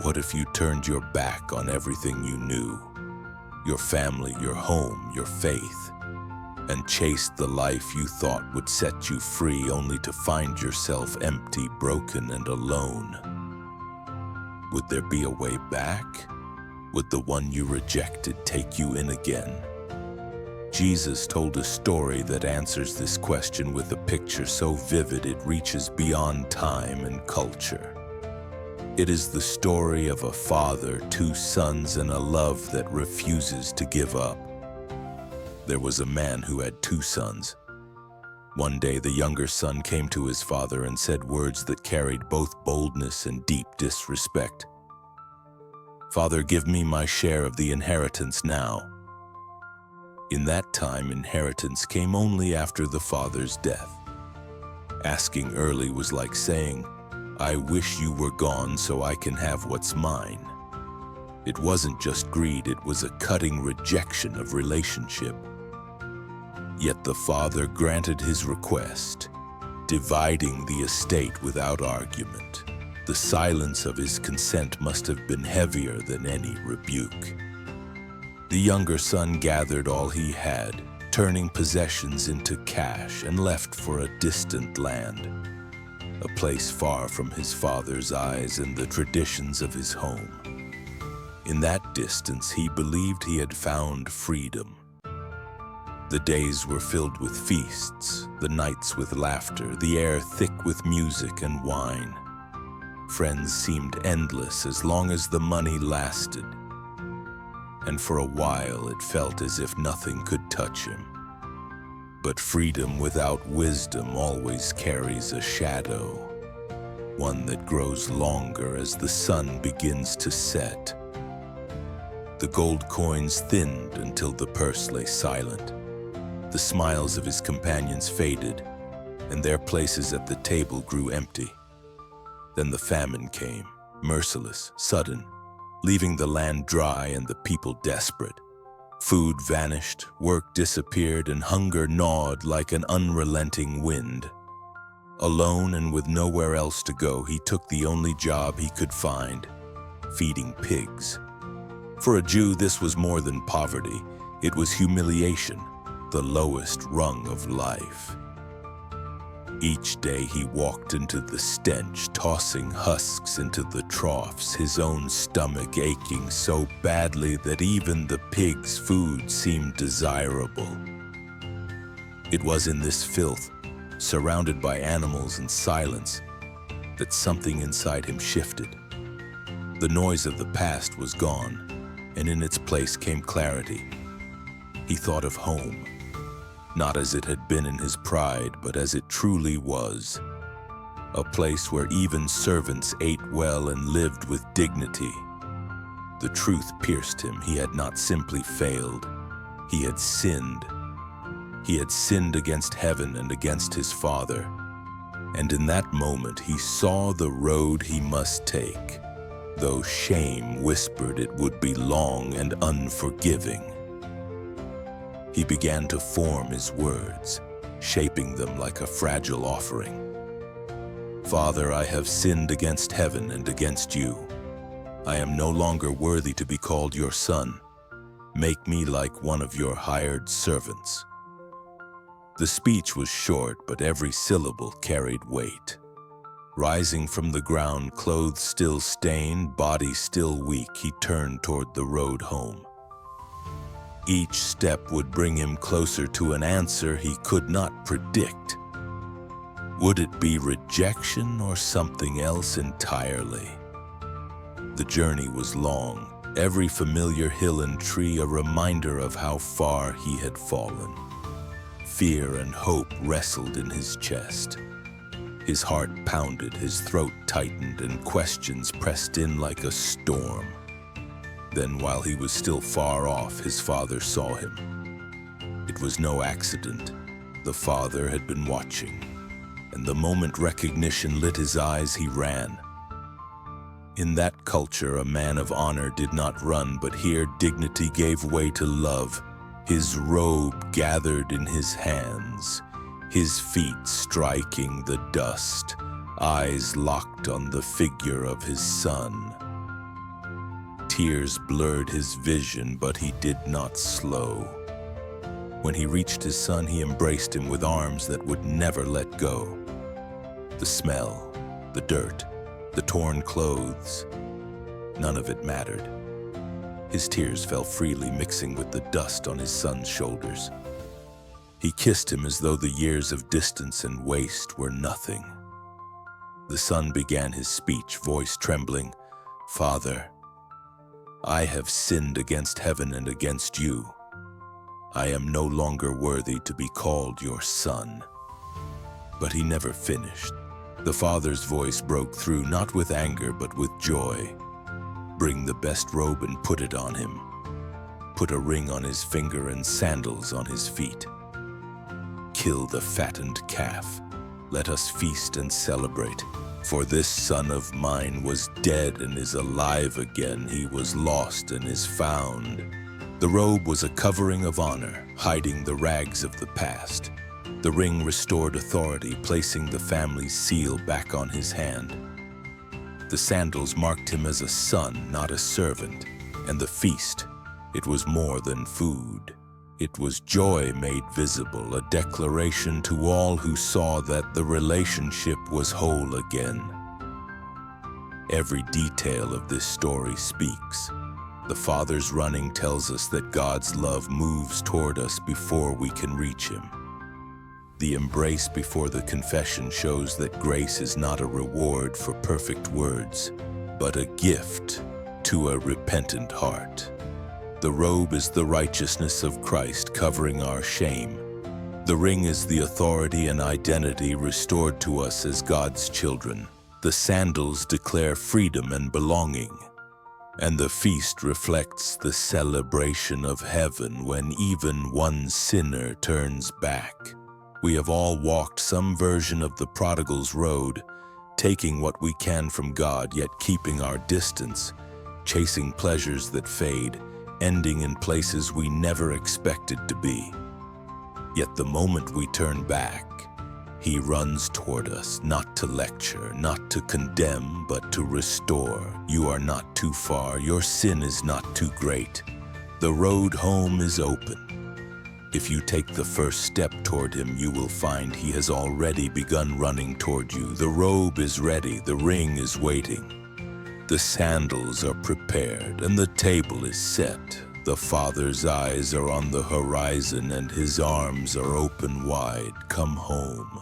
What if you turned your back on everything you knew? Your family, your home, your faith, and chased the life you thought would set you free, only to find yourself empty, broken, and alone. Would there be a way back? Would the one you rejected take you in again? Jesus told a story that answers this question with a picture so vivid it reaches beyond time and culture. It is the story of a father, two sons, and a love that refuses to give up. There was a man who had two sons. One day, the younger son came to his father and said words that carried both boldness and deep disrespect. "Father, give me my share of the inheritance now." In that time, inheritance came only after the father's death. Asking early was like saying, "I wish you were gone so I can have what's mine." It wasn't just greed, it was a cutting rejection of relationship. Yet the father granted his request, dividing the estate without argument. The silence of his consent must have been heavier than any rebuke. The younger son gathered all he had, turning possessions into cash, and left for a distant land, a place far from his father's eyes and the traditions of his home. In that distance, he believed he had found freedom. The days were filled with feasts, the nights with laughter, the air thick with music and wine. Friends seemed endless as long as the money lasted, and for a while it felt as if nothing could touch him. But freedom without wisdom always carries a shadow, one that grows longer as the sun begins to set. The gold coins thinned until the purse lay silent. The smiles of his companions faded, and their places at the table grew empty. Then the famine came, merciless, sudden, leaving the land dry and the people desperate. Food vanished, work disappeared, and hunger gnawed like an unrelenting wind. Alone and with nowhere else to go, he took the only job he could find, feeding pigs. For a Jew, this was more than poverty. It was humiliation, the lowest rung of life. Each day he walked into the stench, tossing husks into the troughs, his own stomach aching so badly that even the pig's food seemed desirable. It was in this filth, surrounded by animals and silence, that something inside him shifted. The noise of the past was gone, and in its place came clarity. He thought of home, not as it had been in his pride, but as it truly was. A place where even servants ate well and lived with dignity. The truth pierced him. He had not simply failed. He had sinned. He had sinned against heaven and against his father. And in that moment, he saw the road he must take, though shame whispered it would be long and unforgiving. He began to form his words, shaping them like a fragile offering. "Father, I have sinned against heaven and against you. I am no longer worthy to be called your son. Make me like one of your hired servants." The speech was short, but every syllable carried weight. Rising from the ground, clothes still stained, body still weak, he turned toward the road home. Each step would bring him closer to an answer he could not predict. Would it be rejection or something else entirely? The journey was long, every familiar hill and tree a reminder of how far he had fallen. Fear and hope wrestled in his chest. His heart pounded, his throat tightened, and questions pressed in like a storm. Then, while he was still far off, his father saw him. It was no accident. The father had been watching, and the moment recognition lit his eyes, he ran. In that culture, a man of honor did not run, but here dignity gave way to love. His robe gathered in his hands, his feet striking the dust, eyes locked on the figure of his son. Tears blurred his vision, but he did not slow. When he reached his son, he embraced him with arms that would never let go. The smell, the dirt, the torn clothes, none of it mattered. His tears fell freely, mixing with the dust on his son's shoulders. He kissed him as though the years of distance and waste were nothing. The son began his speech, voice trembling. "Father, I have sinned against heaven and against you. I am no longer worthy to be called your son." But he never finished. The father's voice broke through, not with anger, but with joy. "Bring the best robe and put it on him. Put a ring on his finger and sandals on his feet. Kill the fattened calf. Let us feast and celebrate. For this son of mine was dead and is alive again. He was lost and is found." The robe was a covering of honor, hiding the rags of the past. The ring restored authority, placing the family's seal back on his hand. The sandals marked him as a son, not a servant. And the feast, it was more than food. It was joy made visible, a declaration to all who saw that the relationship was whole again. Every detail of this story speaks. The Father's running tells us that God's love moves toward us before we can reach Him. The embrace before the confession shows that grace is not a reward for perfect words, but a gift to a repentant heart. The robe is the righteousness of Christ covering our shame. The ring is the authority and identity restored to us as God's children. The sandals declare freedom and belonging. And the feast reflects the celebration of heaven when even one sinner turns back. We have all walked some version of the prodigal's road, taking what we can from God, yet keeping our distance, chasing pleasures that fade, ending in places we never expected to be. Yet the moment we turn back, He runs toward us, not to lecture, not to condemn, but to restore. You are not too far, your sin is not too great. The road home is open. If you take the first step toward Him, you will find He has already begun running toward you. The robe is ready, the ring is waiting. The sandals are prepared, and the table is set. The Father's eyes are on the horizon, and His arms are open wide. Come home.